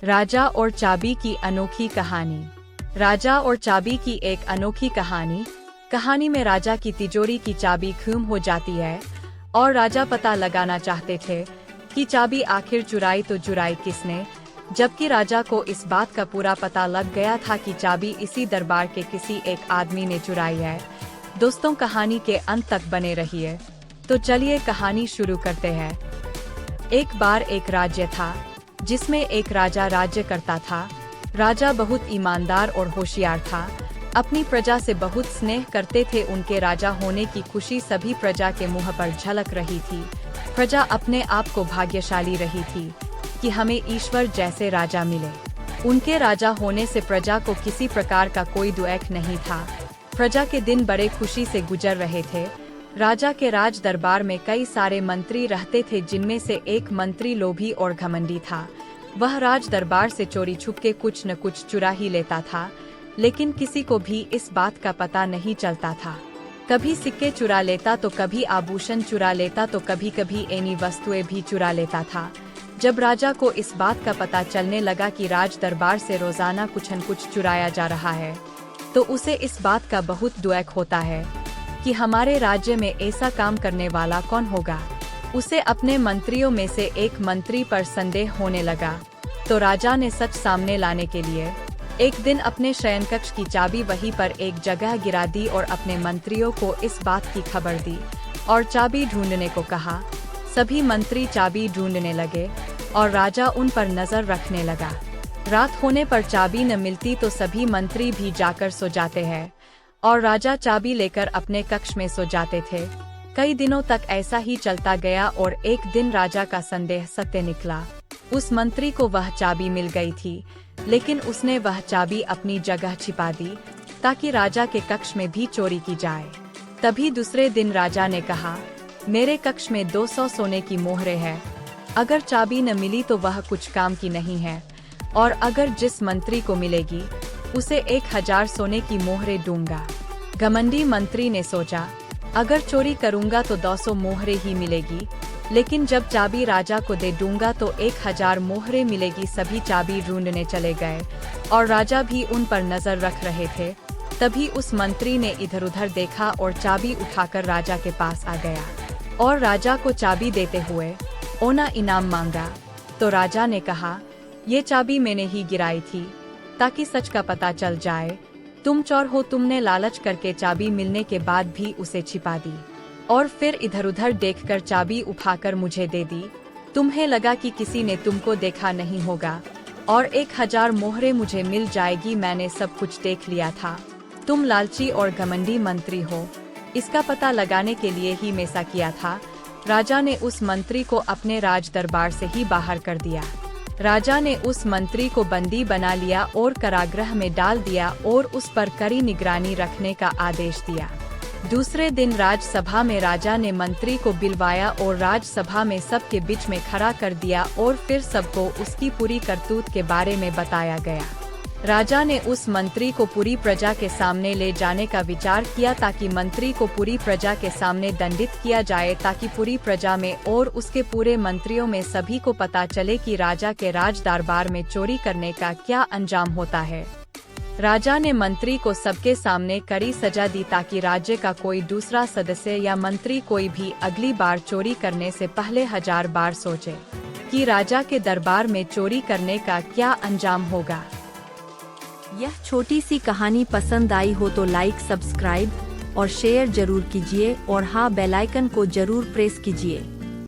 राजा और चाबी की अनोखी कहानी। राजा और चाबी की एक अनोखी कहानी में राजा की तिजोरी की चाबी गुम हो जाती है और राजा पता लगाना चाहते थे कि चाबी आखिर चुराई किसने, जबकि राजा को इस बात का पूरा पता लग गया था कि चाबी इसी दरबार के किसी एक आदमी ने चुराई है। दोस्तों, कहानी के अंत तक बने रहिए। तो चलिए कहानी शुरू करते हैं। एक बार एक राज्य था जिसमें एक राजा राज्य करता था। राजा बहुत ईमानदार और होशियार था। अपनी प्रजा से बहुत स्नेह करते थे। उनके राजा होने की खुशी सभी प्रजा के मुंह पर झलक रही थी। प्रजा अपने आप को भाग्यशाली रही थी कि हमें ईश्वर जैसे राजा मिले। उनके राजा होने से प्रजा को किसी प्रकार का कोई दुख नहीं था। प्रजा के दिन बड़े खुशी से गुजर रहे थे। राजा के राज दरबार में कई सारे मंत्री रहते थे, जिनमें से एक मंत्री लोभी और घमंडी था। वह राज दरबार से चोरी छुपके कुछ न कुछ चुरा ही लेता था, लेकिन किसी को भी इस बात का पता नहीं चलता था। कभी सिक्के चुरा लेता तो कभी आभूषण चुरा लेता तो कभी कभी ऐनी वस्तुएं भी चुरा लेता था। जब राजा को इस बात का पता चलने लगा कि राज दरबार से रोजाना कुछ न कुछ चुराया जा रहा है, तो उसे इस बात का बहुत दुख होता है कि हमारे राज्य में ऐसा काम करने वाला कौन होगा। उसे अपने मंत्रियों में से एक मंत्री पर संदेह होने लगा। तो राजा ने सच सामने लाने के लिए एक दिन अपने शयन कक्ष की चाबी वहीं पर एक जगह गिरा दी और अपने मंत्रियों को इस बात की खबर दी और चाबी ढूंढने को कहा। सभी मंत्री चाबी ढूंढने लगे और राजा उन पर नजर रखने लगा। रात होने पर चाबी न मिलती तो सभी मंत्री भी जाकर सो जाते हैं और राजा चाबी लेकर अपने कक्ष में सो जाते थे। कई दिनों तक ऐसा ही चलता गया और एक दिन राजा का संदेह सत्य निकला। उस मंत्री को वह चाबी मिल गई थी, लेकिन उसने वह चाबी अपनी जगह छिपा दी ताकि राजा के कक्ष में भी चोरी की जाए। तभी दूसरे दिन राजा ने कहा, मेरे कक्ष में 200 सोने की मोहरें हैं। अगर चाबी न मिली तो वह कुछ काम की नहीं है, और अगर जिस मंत्री को मिलेगी उसे 1000 सोने की मोहरें दूंगा। घमंडी मंत्री ने सोचा, अगर चोरी करूंगा तो 200 मोहरें ही मिलेगी, लेकिन जब चाबी राजा को दे दूंगा तो 1000 मोहरें मिलेगी। सभी चाबी ढूंढने चले गए और राजा भी उन पर नजर रख रहे थे। तभी उस मंत्री ने इधर उधर देखा और चाबी उठाकर राजा के पास आ गया और राजा को चाबी देते हुए ओना इनाम मांगा। तो राजा ने कहा, ये चाबी मैंने ही गिराई थी ताकि सच का पता चल जाए। तुम चोर हो, तुमने लालच करके चाबी मिलने के बाद भी उसे छिपा दी और फिर इधर उधर देखकर चाबी उठाकर मुझे दे दी। तुम्हें लगा कि किसी ने तुमको देखा नहीं होगा और 1000 मोहरें मुझे मिल जाएगी। मैंने सब कुछ देख लिया था। तुम लालची और घमंडी मंत्री हो। इसका पता लगाने के लिए ही मैं ऐसा किया था। राजा ने उस मंत्री को अपने राज दरबार से ही बाहर कर दिया। राजा ने उस मंत्री को बंदी बना लिया और कारागृह में डाल दिया और उस पर कड़ी निगरानी रखने का आदेश दिया। दूसरे दिन राजसभा में राजा ने मंत्री को बुलवाया और राजसभा में सबके बीच में खड़ा कर दिया और फिर सबको उसकी पूरी करतूत के बारे में बताया गया। राजा ने उस मंत्री को पूरी प्रजा के सामने ले जाने का विचार किया ताकि मंत्री को पूरी प्रजा के सामने दंडित किया जाए, ताकि पूरी प्रजा में और उसके पूरे मंत्रियों में सभी को पता चले कि राजा के राज दरबार में चोरी करने का क्या अंजाम होता है। राजा ने मंत्री को सबके सामने कड़ी सजा दी ताकि राज्य का कोई दूसरा सदस्य या मंत्री कोई भी अगली बार चोरी करने से पहले 1000 बार सोचे कि राजा के दरबार में चोरी करने का क्या अंजाम होगा। यह छोटी सी कहानी पसंद आई हो तो लाइक, सब्सक्राइब और शेयर जरूर कीजिए और हाँ, बेल आइकन को जरूर प्रेस कीजिए।